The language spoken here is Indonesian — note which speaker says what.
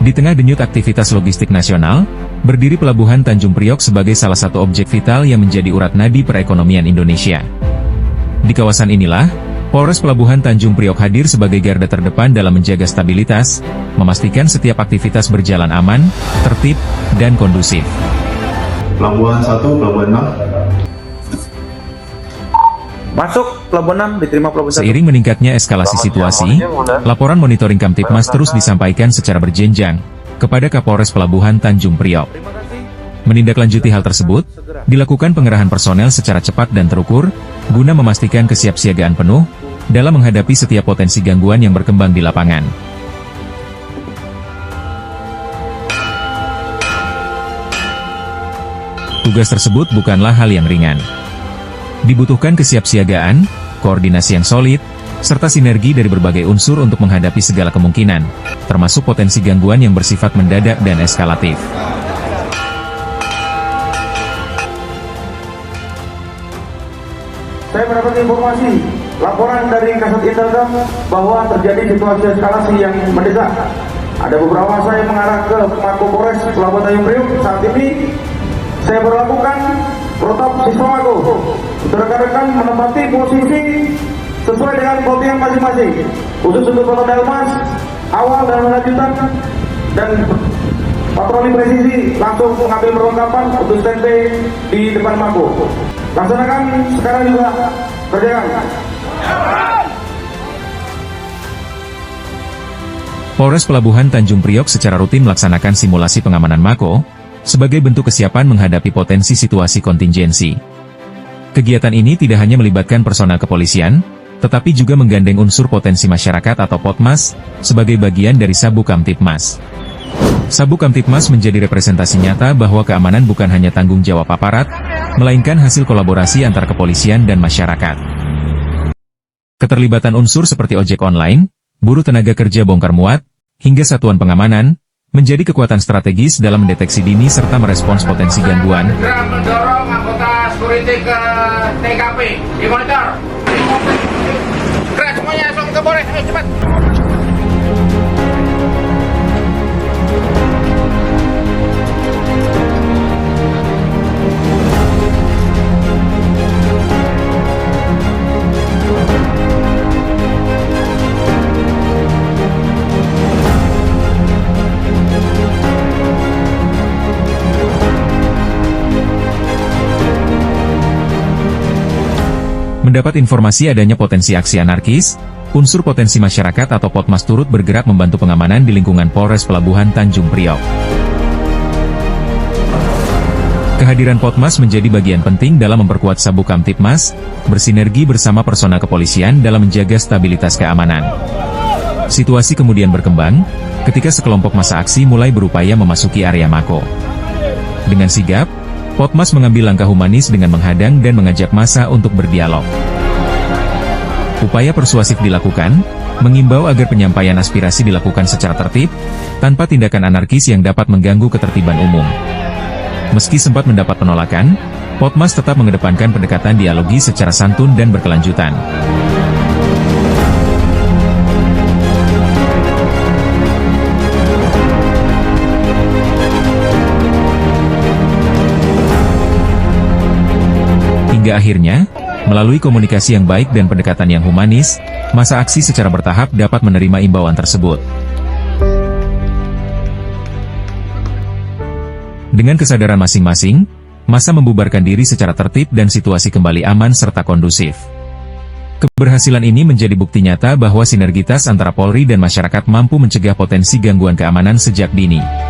Speaker 1: Di tengah denyut aktivitas logistik nasional, berdiri Pelabuhan Tanjung Priok sebagai salah satu objek vital yang menjadi urat nadi perekonomian Indonesia. Di kawasan inilah, Polres Pelabuhan Tanjung Priok hadir sebagai garda terdepan dalam menjaga stabilitas, memastikan setiap aktivitas berjalan aman, tertib, dan kondusif.
Speaker 2: Pelabuhan 1, Pelabuhan 6.
Speaker 3: Masuk Pelabuhan 6, diterima Pelabuhan 1.
Speaker 1: Seiring meningkatnya eskalasi situasi, laporan monitoring Kamtipmas terus disampaikan secara berjenjang kepada Kapolres Pelabuhan Tanjung Priok. Menindaklanjuti hal tersebut, dilakukan pengerahan personel secara cepat dan terukur, guna memastikan kesiapsiagaan penuh dalam menghadapi setiap potensi gangguan yang berkembang di lapangan. Tugas tersebut bukanlah hal yang ringan. Dibutuhkan kesiapsiagaan, koordinasi yang solid, serta sinergi dari berbagai unsur untuk menghadapi segala kemungkinan, termasuk potensi gangguan yang bersifat mendadak dan eskalatif.
Speaker 4: Saya mendapat informasi, laporan dari Kasat Intelkam bahwa terjadi situasi eskalasi yang mendesak. Ada beberapa masa yang mengarah ke Mako Polres Pelabuhan Tanjung Priok. Saat ini, saya berlakukan protap sistem Mako. Rekan-rekan menempati posisi sesuai dengan kopian masing-masing. Khusus untuk Kota Delmas, awal dan lanjutan, dan patroli presisi langsung mengambil perlengkapan untuk standby di depan Mako. Laksanakan sekarang juga, kerjakan.
Speaker 1: Polres Pelabuhan Tanjung Priok secara rutin melaksanakan simulasi pengamanan Mako, sebagai bentuk kesiapan menghadapi potensi situasi kontingensi. Kegiatan ini tidak hanya melibatkan personel kepolisian, tetapi juga menggandeng unsur potensi masyarakat atau Potmas, sebagai bagian dari Sabuk Kamtipmas. Sabuk Kamtipmas menjadi representasi nyata bahwa keamanan bukan hanya tanggung jawab aparat, melainkan hasil kolaborasi antar kepolisian dan masyarakat. Keterlibatan unsur seperti ojek online, buruh tenaga kerja bongkar muat, hingga satuan pengamanan, menjadi kekuatan strategis dalam mendeteksi dini serta merespons potensi gangguan.
Speaker 5: Segera mendorong anggota security ke TKP, dimonitor. Gerak semuanya, langsung ke Polres, ayo cepat.
Speaker 1: Mendapat informasi adanya potensi aksi anarkis, unsur potensi masyarakat atau Potmas turut bergerak membantu pengamanan di lingkungan Polres Pelabuhan Tanjung Priok. Kehadiran Potmas menjadi bagian penting dalam memperkuat Sabuk Kamtipmas, bersinergi bersama personel kepolisian dalam menjaga stabilitas keamanan. Situasi kemudian berkembang, ketika sekelompok massa aksi mulai berupaya memasuki area Mako. Dengan sigap, Potmas mengambil langkah humanis dengan menghadang dan mengajak massa untuk berdialog. Upaya persuasif dilakukan, mengimbau agar penyampaian aspirasi dilakukan secara tertib, tanpa tindakan anarkis yang dapat mengganggu ketertiban umum. Meski sempat mendapat penolakan, Potmas tetap mengedepankan pendekatan dialogi secara santun dan berkelanjutan. Hingga akhirnya, melalui komunikasi yang baik dan pendekatan yang humanis, massa aksi secara bertahap dapat menerima imbauan tersebut. Dengan kesadaran masing-masing, massa membubarkan diri secara tertib dan situasi kembali aman serta kondusif. Keberhasilan ini menjadi bukti nyata bahwa sinergitas antara Polri dan masyarakat mampu mencegah potensi gangguan keamanan sejak dini.